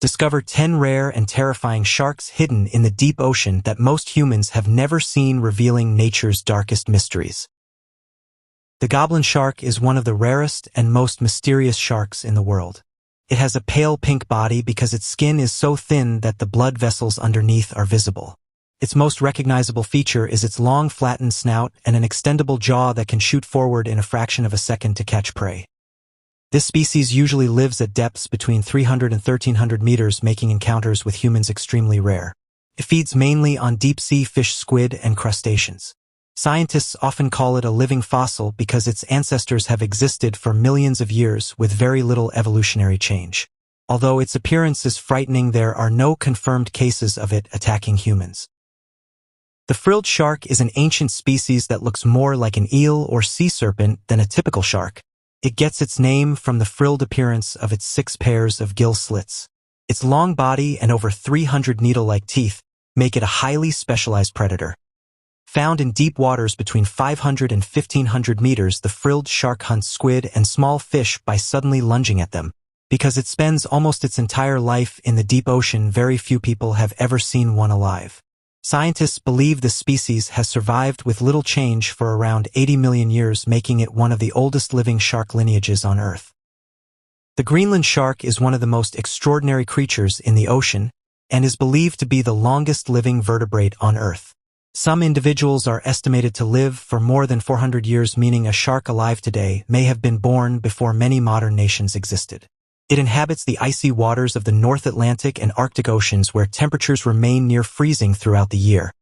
Discover 10 rare and terrifying sharks hidden in the deep ocean that most humans have never seen, revealing nature's darkest mysteries. The Goblin Shark is one of the rarest and most mysterious sharks in the world. It has a pale pink body because its skin is so thin that the blood vessels underneath are visible. Its most recognizable feature is its long, flattened snout and an extendable jaw that can shoot forward in a fraction of a second to catch prey. This species usually lives at depths between 300 and 1,300 meters, making encounters with humans extremely rare. It feeds mainly on deep-sea fish, squid, and crustaceans. Scientists often call it a living fossil because its ancestors have existed for millions of years with very little evolutionary change. Although its appearance is frightening, there are no confirmed cases of it attacking humans. The frilled shark is an ancient species that looks more like an eel or sea serpent than a typical shark. It gets its name from the frilled appearance of its 6 pairs of gill slits. Its long body and over 300 needle-like teeth make it a highly specialized predator. Found in deep waters between 500 and 1,500 meters, the frilled shark hunts squid and small fish by suddenly lunging at them. Because it spends almost its entire life in the deep ocean, very few people have ever seen one alive. Scientists believe the species has survived with little change for around 80 million years, making it one of the oldest living shark lineages on Earth. The Greenland shark is one of the most extraordinary creatures in the ocean and is believed to be the longest living vertebrate on Earth. Some individuals are estimated to live for more than 400 years, meaning a shark alive today may have been born before many modern nations existed. It inhabits the icy waters of the North Atlantic and Arctic Oceans, where temperatures remain near freezing throughout the year.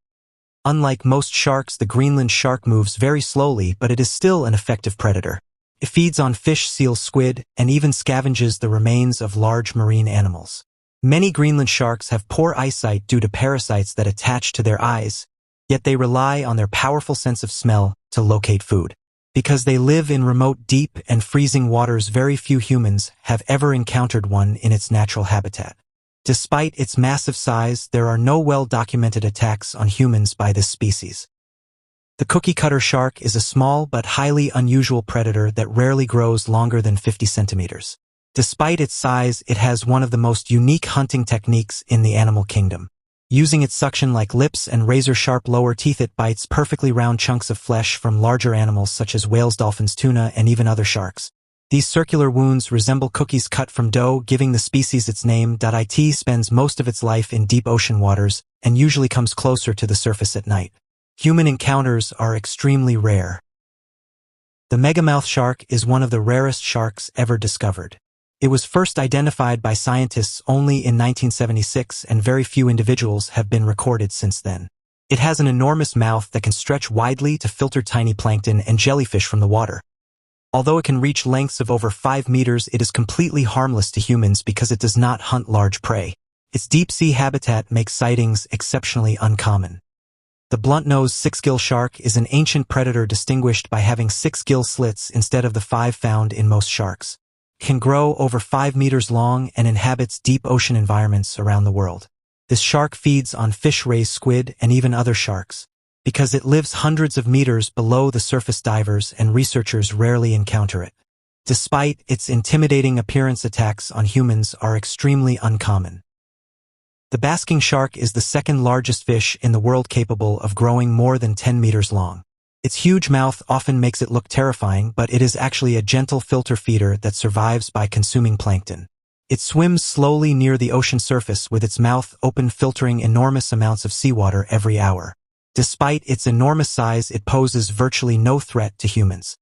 Unlike most sharks, the Greenland shark moves very slowly, but it is still an effective predator. It feeds on fish, seals, squid, and even scavenges the remains of large marine animals. Many Greenland sharks have poor eyesight due to parasites that attach to their eyes, yet they rely on their powerful sense of smell to locate food. Because they live in remote, deep, and freezing waters, very few humans have ever encountered one in its natural habitat. Despite its massive size, there are no well-documented attacks on humans by this species. The cookie-cutter shark is a small but highly unusual predator that rarely grows longer than 50 centimeters. Despite its size, it has one of the most unique hunting techniques in the animal kingdom. Using its suction-like lips and razor-sharp lower teeth, it bites perfectly round chunks of flesh from larger animals such as whales, dolphins, tuna, and even other sharks. These circular wounds resemble cookies cut from dough, giving the species its name. It spends most of its life in deep ocean waters and usually comes closer to the surface at night. Human encounters are extremely rare. The megamouth shark is one of the rarest sharks ever discovered. It was first identified by scientists only in 1976, and very few individuals have been recorded since then. It has an enormous mouth that can stretch widely to filter tiny plankton and jellyfish from the water. Although it can reach lengths of over 5 meters, it is completely harmless to humans because it does not hunt large prey. Its deep-sea habitat makes sightings exceptionally uncommon. The blunt-nosed six-gill shark is an ancient predator distinguished by having 6 gill slits instead of the 5 found in most sharks. Can grow over 5 meters long and inhabits deep ocean environments around the world. This shark feeds on fish, rays, squid, and even other sharks. Because it lives hundreds of meters below the surface, divers and researchers rarely encounter it. Despite its intimidating appearance, attacks on humans are extremely uncommon. The basking shark is the second largest fish in the world, capable of growing more than 10 meters long. Its huge mouth often makes it look terrifying, but it is actually a gentle filter feeder that survives by consuming plankton. It swims slowly near the ocean surface with its mouth open, filtering enormous amounts of seawater every hour. Despite its enormous size, it poses virtually no threat to humans.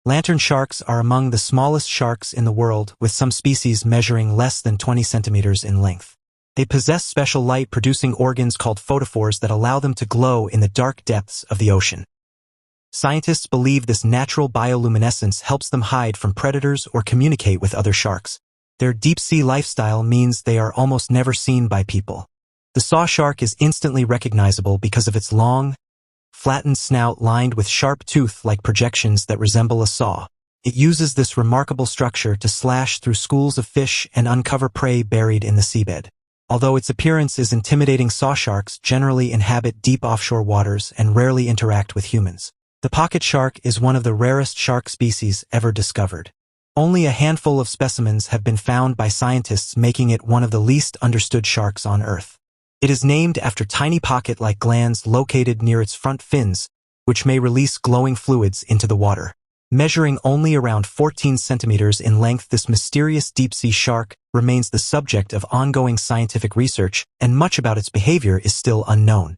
Lantern sharks are among the smallest sharks in the world, with some species measuring less than 20 centimeters in length. They possess special light-producing organs called photophores that allow them to glow in the dark depths of the ocean. Scientists believe this natural bioluminescence helps them hide from predators or communicate with other sharks. Their deep-sea lifestyle means they are almost never seen by people. The saw shark is instantly recognizable because of its long, flattened snout lined with sharp tooth-like projections that resemble a saw. It uses this remarkable structure to slash through schools of fish and uncover prey buried in the seabed. Although its appearance is intimidating, saw sharks generally inhabit deep offshore waters and rarely interact with humans. The pocket shark is one of the rarest shark species ever discovered. Only a handful of specimens have been found by scientists, making it one of the least understood sharks on Earth. It is named after tiny pocket-like glands located near its front fins, which may release glowing fluids into the water. Measuring only around 14 centimeters in length, this mysterious deep-sea shark remains the subject of ongoing scientific research, and much about its behavior is still unknown.